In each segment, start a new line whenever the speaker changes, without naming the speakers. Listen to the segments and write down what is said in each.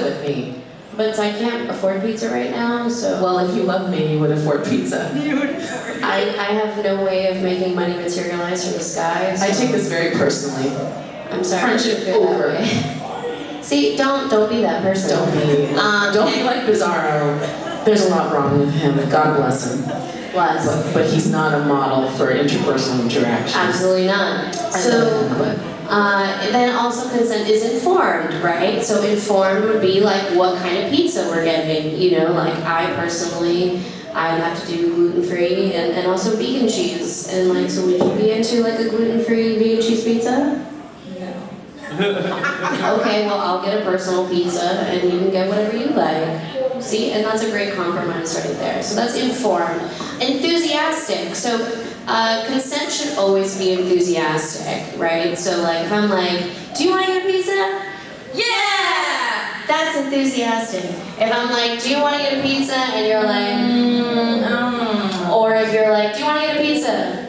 with me.
But I can't afford pizza right now, so...
Well, if you love me, you would afford pizza.
I have no way of making money materialize from the sky. So
I take this very personally.
I'm sorry.
Friendship
I feel that
over.
way. See, don't be that person.
Don't be like Bizarro. There's a lot wrong with him. God bless him.
Bless.
But he's not a model for interpersonal interaction.
Absolutely not. Then also consent is informed, right? So informed would be like what kind of pizza we're getting. You know, like I personally, I'd have to do gluten-free and also vegan cheese. And like, so would you be into like a gluten-free vegan cheese pizza? Okay, well, I'll get a personal pizza and you can get whatever you like. See, and that's a great compromise right there. So that's informed. Enthusiastic. So consent should always be enthusiastic, right? So like, if I'm like, do you want to get a pizza? Yeah! That's enthusiastic. If I'm like, do you want to get a pizza? And you're like, or if you're like, do you want to get a pizza?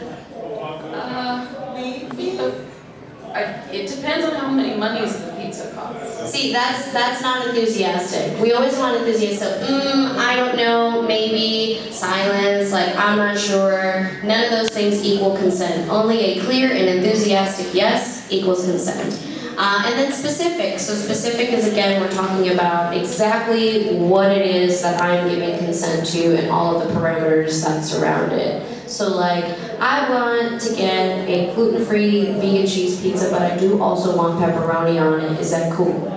It depends on how many monies the pizza costs.
See, that's not enthusiastic. We always want enthusiastic. I don't know, maybe, silence, like I'm not sure. None of those things equal consent. Only a clear and enthusiastic yes equals consent. And then specific. So specific is, again, we're talking about exactly what it is that I'm giving consent to and all of the parameters that surround it. So like, I want to get a gluten-free vegan cheese pizza, but I do also want pepperoni on it. Is that cool?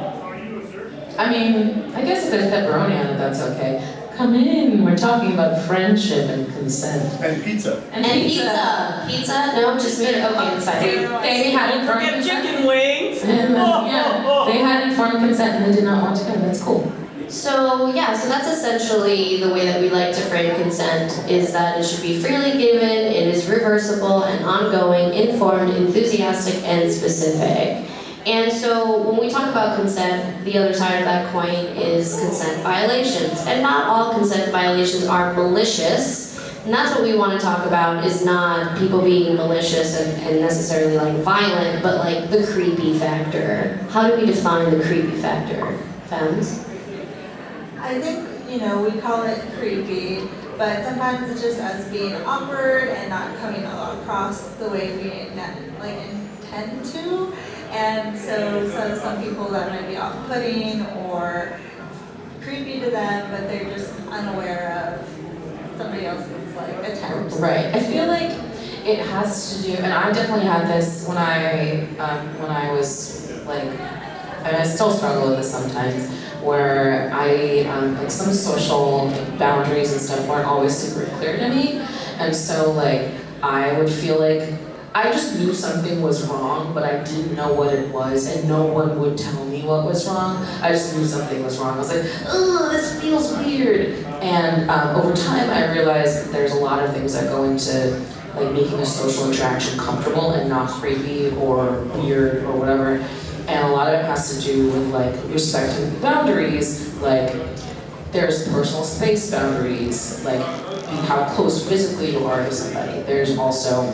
I mean, I guess if there's pepperoni on it, that's okay. Come in, we're talking about friendship and consent.
And pizza.
And pizza. Pizza? No, just me. Okay, it's fine.
They had informed
Forget
consent.
chicken wings.
And yeah, they had informed consent and they did not want to come. That's cool.
So yeah, so that's essentially the way that we like to frame consent, is that it should be freely given, it is reversible and ongoing, informed, enthusiastic, and specific. And so when we talk about consent, the other side of that coin is consent violations. And not all consent violations are malicious. And that's what we want to talk about, is not people being malicious and necessarily like violent, but like the creepy factor. How do we define the creepy factor, Femmes?
I think, we call it creepy, but sometimes it's just us being awkward and not coming across the way we intend to. And so some people that might be off-putting or creepy to them, but they're just unaware of somebody else's attempts.
Right. I feel like it has to do, and I definitely had this when I was and I still struggle with this sometimes, where I some social boundaries and stuff weren't always super clear to me, and so I would feel like I just knew something was wrong, but I didn't know what it was, and no one would tell me what was wrong. I just knew something was wrong. I was like, oh, this feels weird. And over time, I realized that there's a lot of things that go into making a social interaction comfortable and not creepy or weird or whatever. And a lot of it has to do with respecting boundaries, there's personal space boundaries, how close physically you are to somebody. There's also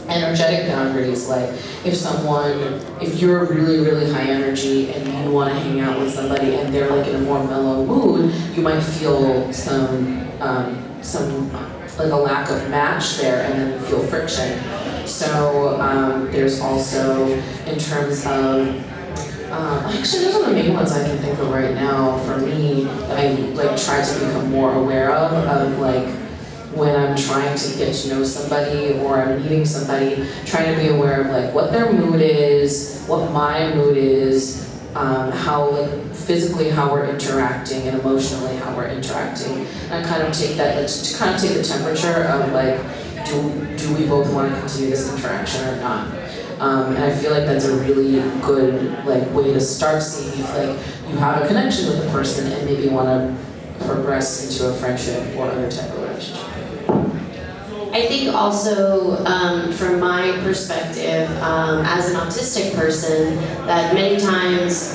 energetic boundaries, if you're really, really high energy and you want to hang out with somebody and they're in a more mellow mood, you might feel some a lack of match there, and then feel friction. So there's also, in terms of, actually those are the main ones I can think of right now for me that I try to become more aware of when I'm trying to get to know somebody or I'm meeting somebody, trying to be aware of what their mood is, what my mood is, how physically how we're interacting and emotionally how we're interacting. And I kind of take that, to kind of take the temperature of do we both want to continue this interaction or not? And I feel like that's a really good way to start seeing if you have a connection with the person and maybe want to progress into a friendship or other type of relationship.
I think also, from my perspective, as an autistic person, that many times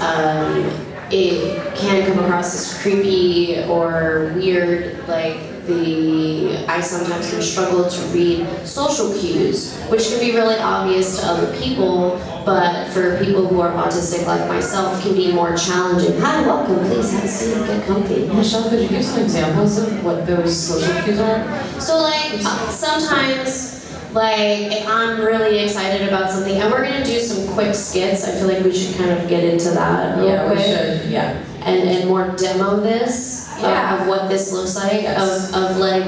it can come across as creepy or weird, I sometimes can struggle to read social cues, which can be really obvious to other people, but for people who are autistic like myself, can be more challenging. Hi, welcome, please have a seat, get comfy.
Michelle, could you give some examples of what those social cues are?
So like, sometimes, like, if I'm really excited about something, and we're gonna do some quick skits, I feel like we should kind of get into that real
Yeah, we
quick.
should, yeah.
And more demo this, of what this looks like,
Yes.
of like,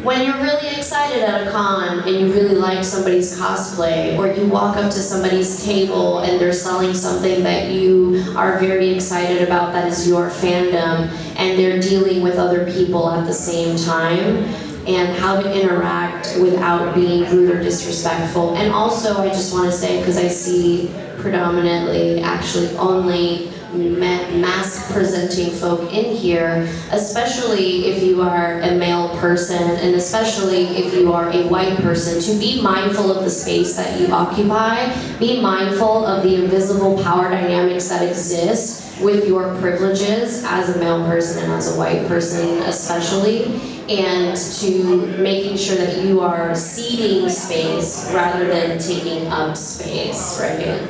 when you're really excited at a con and you really like somebody's cosplay, or you walk up to somebody's table and they're selling something that you are very excited about that is your fandom, and they're dealing with other people at the same time, and how to interact without being rude or disrespectful. And also, I just want to say, because I see predominantly, actually only mask presenting folk in here, especially if you are a male person, and especially if you are a white person, to be mindful of the space that you occupy, be mindful of the invisible power dynamics that exist with your privileges as a male person and as a white person especially, and to making sure that you are ceding space rather than taking up space, right?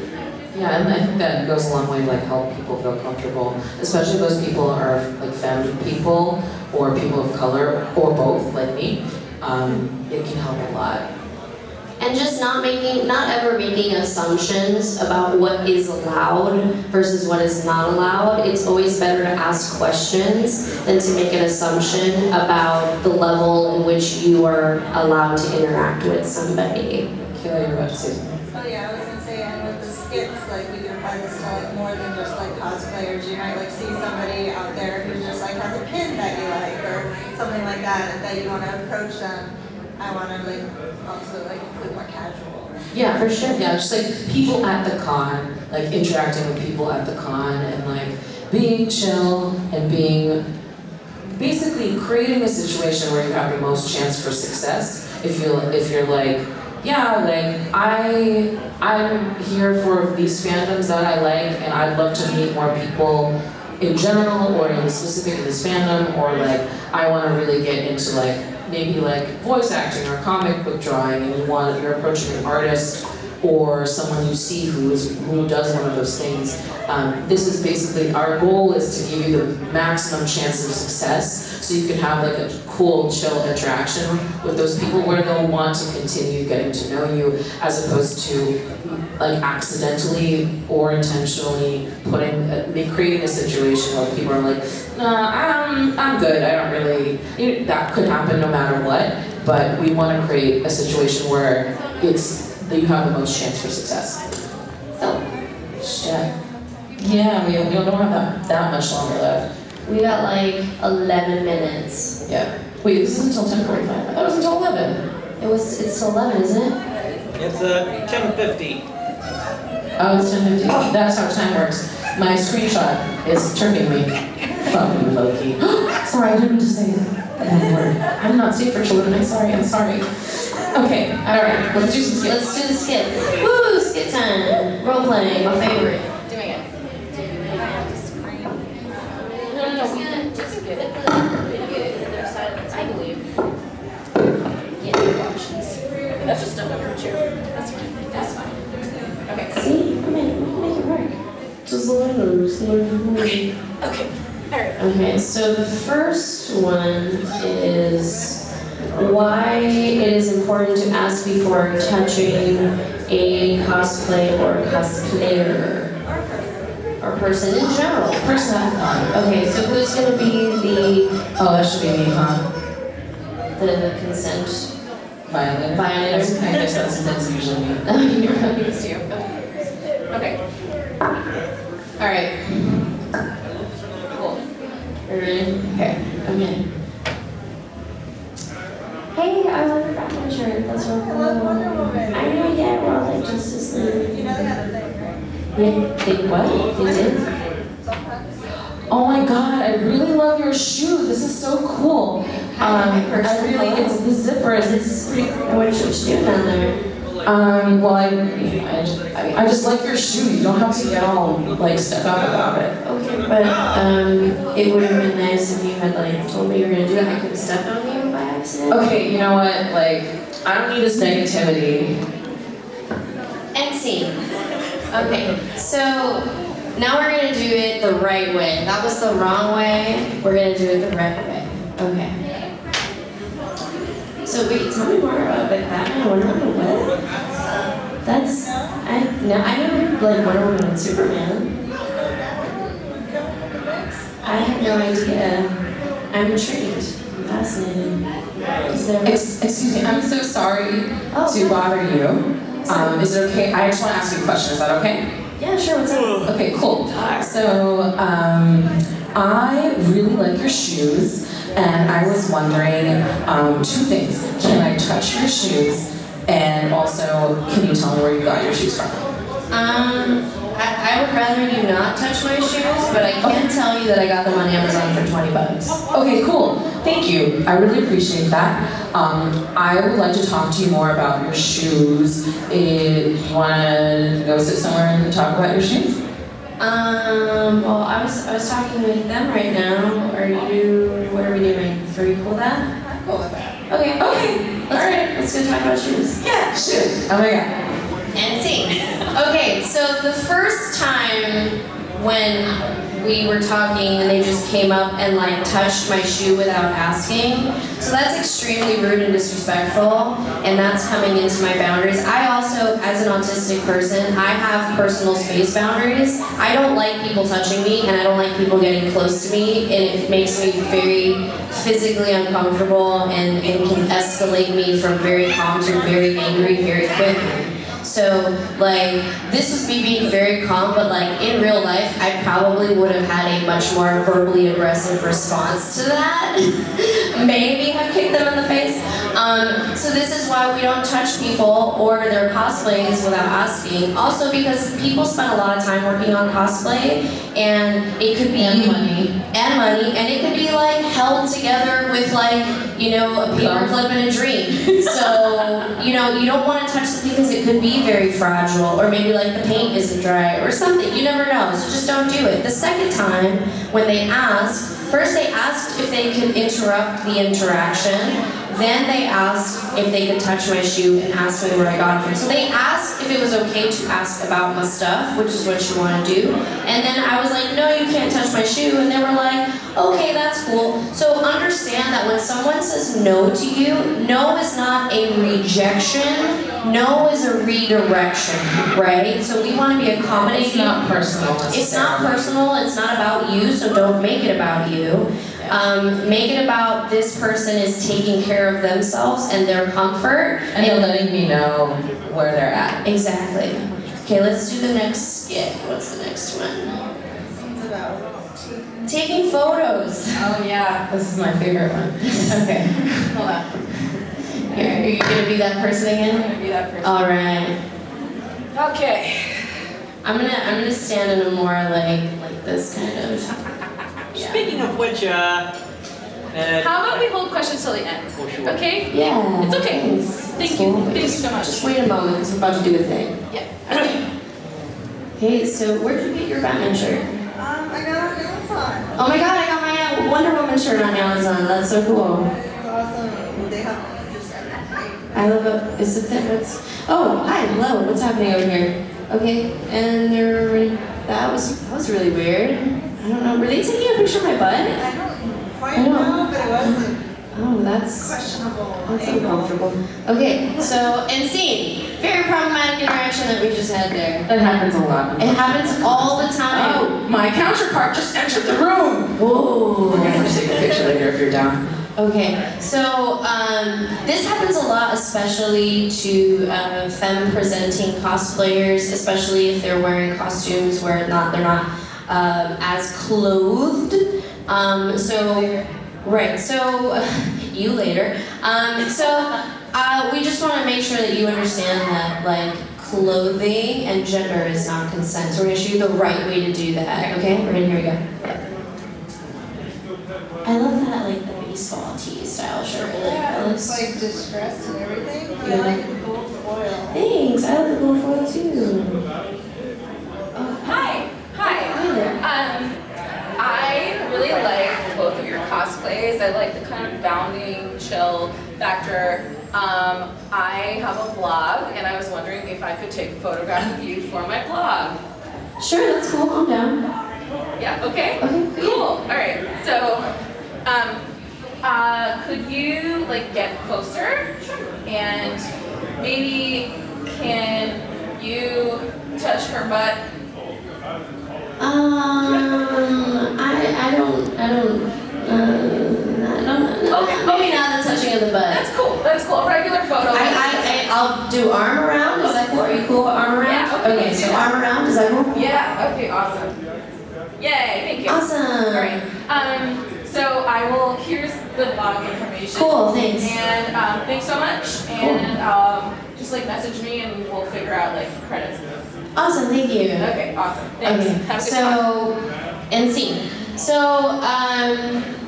Yeah, and I think that goes a long way to like help people feel comfortable, especially if those people are like femme people or people of color or both, like me. It can help a lot.
And just not ever making assumptions about what is allowed versus what is not allowed. It's always better to ask questions than to make an assumption about the level in which you are allowed to interact with somebody.
Kayla, you're about to say something.
Oh yeah, I was gonna say, and with the skits, like we can apply this to like more than just like cosplayers. You might like see somebody out there who just like has a pin that you like or something like that, and that you want to approach them. I want to like also like include more casual.
Yeah, for sure. Yeah, just like people at the con, like interacting with people at the con and like being chill and being basically creating a situation where you have the most chance for success. If you're like, yeah, like I'm here for these fandoms that I like, and I'd love to meet more people in general or in specific in this fandom, or like I want to really get into like maybe like voice acting or comic book drawing, and you're approaching an artist or someone you see who does one of those things. This is basically, our goal is to give you the maximum chance of success so you can have like a cool, chill interaction with those people where they'll want to continue getting to know you, as opposed to like accidentally or intentionally creating a situation where people are like, nah, I'm good, I don't really, that could happen no matter what, but we want to create a situation where that you have the most chance for success.
So,
Shit. Yeah, we don't have that much longer left.
we got like 11 minutes.
Yeah. Wait, this is until 10:45. I thought it was until 11.
It's till 11, isn't it?
It's 10:50.
Oh, it's 10:50. That's how time works. My screenshot is tripping me. Fucking Loki. Sorry, I didn't mean to say that word. I'm not safe for children. I'm sorry. Okay, alright, let's do some skits.
Let's do the skits. Woo, skit time. Role playing, my favorite.
Doing it.
No, just get it. Their silence, I believe. Yeah, options.
That's just stuff under a chair. That's fine. Okay.
See? We can make it work. Just learn.
Okay. Alright.
Okay, so the first one is why it is important to ask before touching a cosplay or cosplayer or person in general.
Person at the con.
Okay, so who's gonna be
Oh, that should be me, huh?
the consent
Violator.
violator?
I guess that's usually me.
You're right, it's you.
Okay. Alright. Cool.
Ready?
Okay.
Okay. Hey, I love your Batman shirt. That's real
I
cool.
love Wonder Woman.
I know, yeah, we're all like Justice League.
You know they had a thing, right?
They what? They did?
Oh my god, I really love your shoe. This is so cool. It's the zipper. It's pretty cool.
What you doing down there?
Well, I just like your shoe. You don't have to get all like stuck up about it.
Okay, but it would have been nice if you had like told me you were gonna do that. I could have stepped on you by accident.
Okay, you know what? Like, I don't need this negativity.
End scene. Okay, so now we're gonna do it the right way. That was the wrong way. We're gonna do it the right way. Okay. So wait, tell me more about like Batman, Wonder Woman, what? That's I know like Wonder Woman and Superman. I have no idea. I'm intrigued. I'm fascinated. Is there
Excuse me, I'm so sorry to bother you. Is it okay? I just want to ask you a question. Is that okay?
Yeah, sure, what's up?
Okay, cool. So, I really like your shoes, and I was wondering two things. Can I touch your shoes? And also, can you tell me where you got your shoes from?
I would rather you not touch my shoes, but I can tell you that I got them on Amazon for $20.
Okay, cool. Thank you. I really appreciate that. I would like to talk to you more about your shoes. You want to go sit somewhere and talk about your shoes?
Well, I was talking with them right now. What are we doing? Are you cool with that?
I'm cool with that.
Okay. Let's go talk about shoes.
Yeah, shoes. Oh my god.
And scene. Okay, so the first time when we were talking and they just came up and like touched my shoe without asking, so that's extremely rude and disrespectful, and that's coming into my boundaries. I also, as an autistic person, I have personal space boundaries. I don't like people touching me, and I don't like people getting close to me, and it makes me very physically uncomfortable and can escalate me from very calm to very angry very quickly. So, like, this was me being very calm, but like, in real life, I probably would have had a much more verbally aggressive response to that. Maybe have kicked them in the face. So this is why we don't touch people or their cosplays without asking. Also because people spend a lot of time working on cosplay, and it could be money, and it could be like held together with like, you know, a paper clip and a dream. So, you know, you don't want to touch something because it could be very fragile, or maybe like the paint isn't dry or something. You never know, so just don't do it. The second time, when they asked, first they asked if they could interrupt the interaction. Then they asked if they could touch my shoe and asked me where I got it from. So they asked if it was okay to ask about my stuff, which is what you want to do. And then I was like, no, you can't touch my shoe. And they were like, okay, that's cool. So understand that when someone says no to you, no is not a rejection. No is a redirection, right? So we want to be accommodating.
It's not personal.
It's not personal. It's not about you, so don't make it about you. Make it about this person is taking care of themselves and their comfort.
And they're letting me know where they're at.
Exactly. Okay, let's do the next skit. What's the next one?
It's about
Taking photos.
Oh yeah, this is my favorite one.
Okay.
hold on.
Are you gonna be that person again?
I'm gonna be that person.
All right.
Okay.
I'm gonna stand in a more like this kind of. Yeah.
Speaking of which,
How about we hold questions till the end?
for sure.
Okay?
Yeah.
It's okay.
Thanks.
Thank you. Thank you so much.
Just wait a moment, because we're about to do a thing.
Yeah.
Hey, so where'd you get your Batman shirt?
I got on Amazon.
Oh my god, I got my Wonder Woman shirt on Amazon. That's so cool.
It's awesome. They have just everything.
I love it. Is it that? Oh, hi, hello. What's happening over here? Okay, and that was really weird. I don't know. Were they taking a picture of my butt?
I don't quite
I know.
know, but it wasn't
Oh, that's
questionable.
that's uncomfortable. Okay, so and scene. Very problematic interaction that we just had there.
That happens a lot.
It happens all the time.
Oh, my counterpart just entered the room.
Whoa.
We're gonna take a picture later if you're down.
Okay, so this happens a lot, especially to femme-presenting cosplayers, especially if they're wearing costumes where they're not as clothed. So you later. We just want to make sure that you understand that like clothing and gender is not consent. So we're gonna show you the right way to do that. Okay, ready? Here we go. I love that like the baseball tee style shirt. Like,
It's like distressed and everything. But
Yeah.
I like the gold foil.
Thanks. I like the gold foil too.
Hi. Hi.
Hi there.
I really like both of your costumes. cosplays. I like the kind of bounding, chill factor. I have a blog, and I was wondering if I could take a photograph of you for my blog.
Sure, that's cool. I'm down.
Yeah, okay?
Okay,
Cool. All right. So, could you like get closer and maybe can you touch her butt?
Maybe not the touching of the butt.
That's cool. That's cool. A regular photo.
I'll do arm around. Is that cool? Are you cool with arm around?
Yeah, okay,
Okay,
let's
so
do that.
arm around. Is that cool?
Yeah. Okay. Awesome. Yay! Thank you.
Awesome.
All right. So I will. Here's the blog information.
Cool. Thanks.
And thanks so much. And just like message me, and we'll figure out like credits.
Awesome. Thank you.
Okay. Awesome. Thanks.
Okay.
Have a good time.
So, and scene. So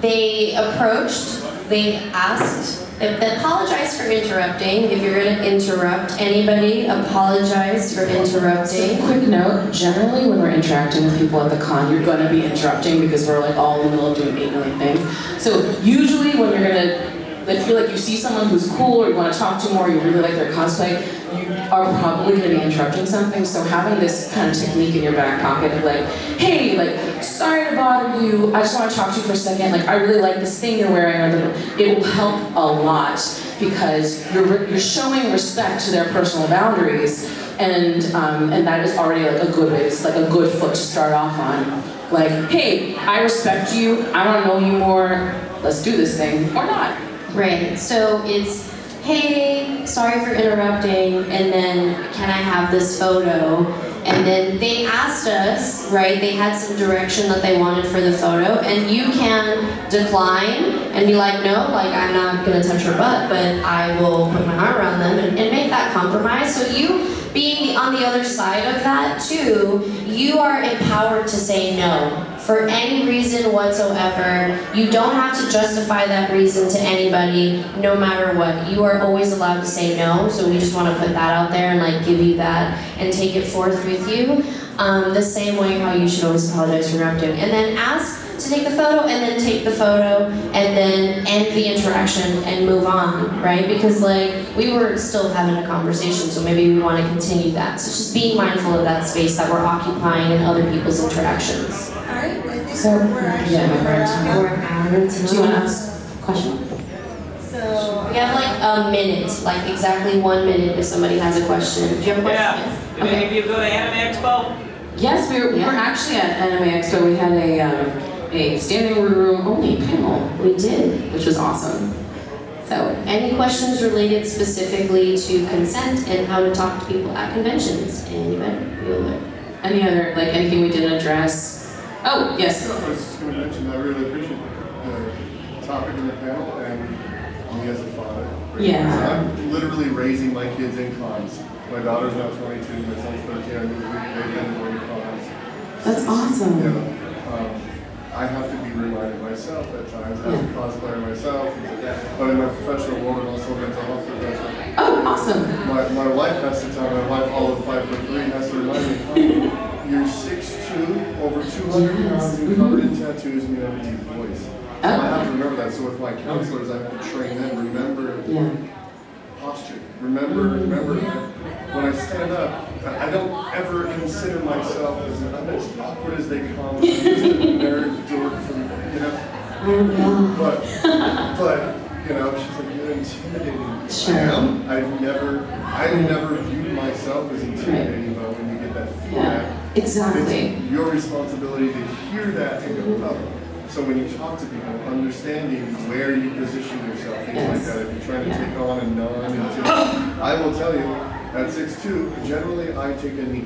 they approached. They asked. They apologized for interrupting. If you're going to interrupt anybody, apologize for interrupting.
So, quick note, generally when we're interacting with people at the con, you're going to be interrupting because we're like all in the middle of doing 8 million things. So usually when you're going to, if you like you see someone who's cool or you want to talk to more, you really like their cosplay, you are probably going to be interrupting something. So having this kind of technique in your back pocket of like, hey, like, sorry to bother you, I just want to talk to you for a second, like I really like this thing you're wearing, it will help a lot because you're showing respect to their personal boundaries, and that is already like a good way, it's like a good foot to start off on. Like, hey, I respect you, I want to know you more, let's do this thing, or not.
Right. So it's, hey, sorry for interrupting, and then can I have this photo? And then they asked us, right, they had some direction that they wanted for the photo, and you can decline and be like, no, like I'm not gonna touch her butt, but I will put my arm around them and make that compromise. So you being on the other side of that too, you are empowered to say no. For any reason whatsoever, you don't have to justify that reason to anybody, no matter what. You are always allowed to say no, so we just want to put that out there and like give you that and take it forth with you. The same way how you should always apologize for interrupting. And then ask to take the photo, and then take the photo, and then end the interaction and move on, right? Because like, we were still having a conversation, so maybe we want to continue that. So just being mindful of that space that we're occupying in other people's interactions.
Alright, I think
So,
we're actually
yeah,
We're out of time.
Do you want to ask a question?
So
We have like a minute, like exactly 1 minute if somebody has a question. Do you have a question?
Yeah. Did any of you go to Anime Expo?
Yes, we were actually at Anime Expo. We had a standing room only panel,
We did.
which was awesome. So,
Any questions related specifically to consent and how to talk to people at conventions? Anybody?
any other, like anything we didn't address? Oh, yes.
I was just going to mention, I really appreciate the topic in the panel, and me as a father.
Yeah.
I'm literally raising my kids in cons. My daughter's now 22, my son's 13, they've been going to cons.
That's awesome.
You know, I have to be reminded myself at times, as a cosplayer myself, but in my professional world and also mental health professional.
Oh, awesome.
My wife has to tell my wife, all of 5'3", has to remind me, you're 6'2", over 200 pounds, you're covered in tattoos, and you have a deep voice. So I have to remember that. So with my counselors, I have to train them, remember posture. Remember when I stand up, I don't ever consider myself as as awkward as they come. I'm just a nerd dork from, you know. But you know, she's like, you're intimidating.
Sure.
I am. I've never viewed myself as intimidating, but when you get that feedback,
Exactly.
it's your responsibility to hear that and go, oh. So when you talk to people, understanding where you position yourself, things like that, if you're trying to take on a non-intimidating, I will tell you, at 6'2", generally I take a knee.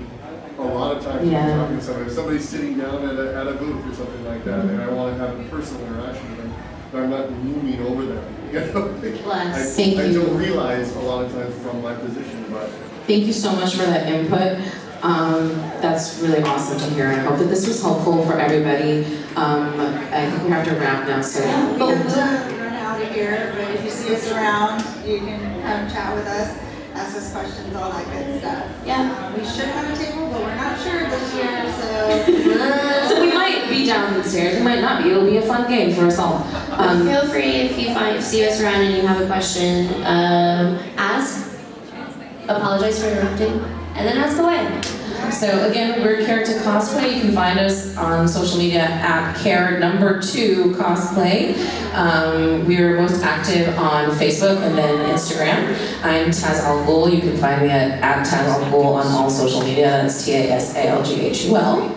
A lot of times when I'm talking to somebody, if somebody's sitting down at a booth or something like that, and I want to have a personal interaction with them, but I'm not looming over them. You know?
Thank
I
you.
don't realize a lot of times from my position, but
Thank you so much for that input. That's really awesome to hear. I hope that this was helpful for everybody. I think we have to wrap now, so.
we have to run out of here, but if you see us around, you can come chat with us. ask us questions, all that good stuff.
Yeah.
We should have a table, but we're not sure this year, so.
So we might be downstairs, we might not be. It'll be a fun game for us all.
Feel free if you see us around and you have a question, ask, apologize for interrupting, and then ask away.
So again, we're Character Cosplay. You can find us on social media at care2 cosplay. We are most active on Facebook and then Instagram. I'm Taz Al Ghul. You can find me at Taz Al Ghul on all social media. That's TASALGHUL.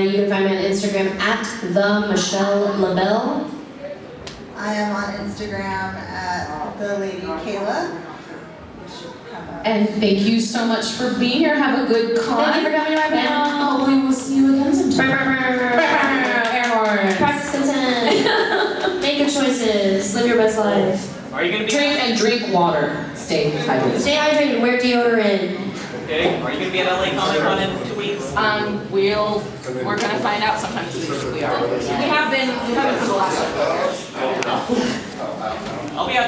You can find me on Instagram at the Michelle LaBelle.
I am on Instagram at the Lady Kayla.
And thank you so much for being here. Have a good con.
Thank you for coming to our
And
panel.
hopefully we'll see you again sometime. Air horns.
Practice consent. Make good choices. Live your best life.
Are you gonna be
Drink water. Stay hydrated.
Stay hydrated. Wear deodorant.
okay? Are you gonna be at LA Comic Con in 2 weeks?
We're gonna find out sometime this week if we are. We have been for the last couple of years.
I'll be at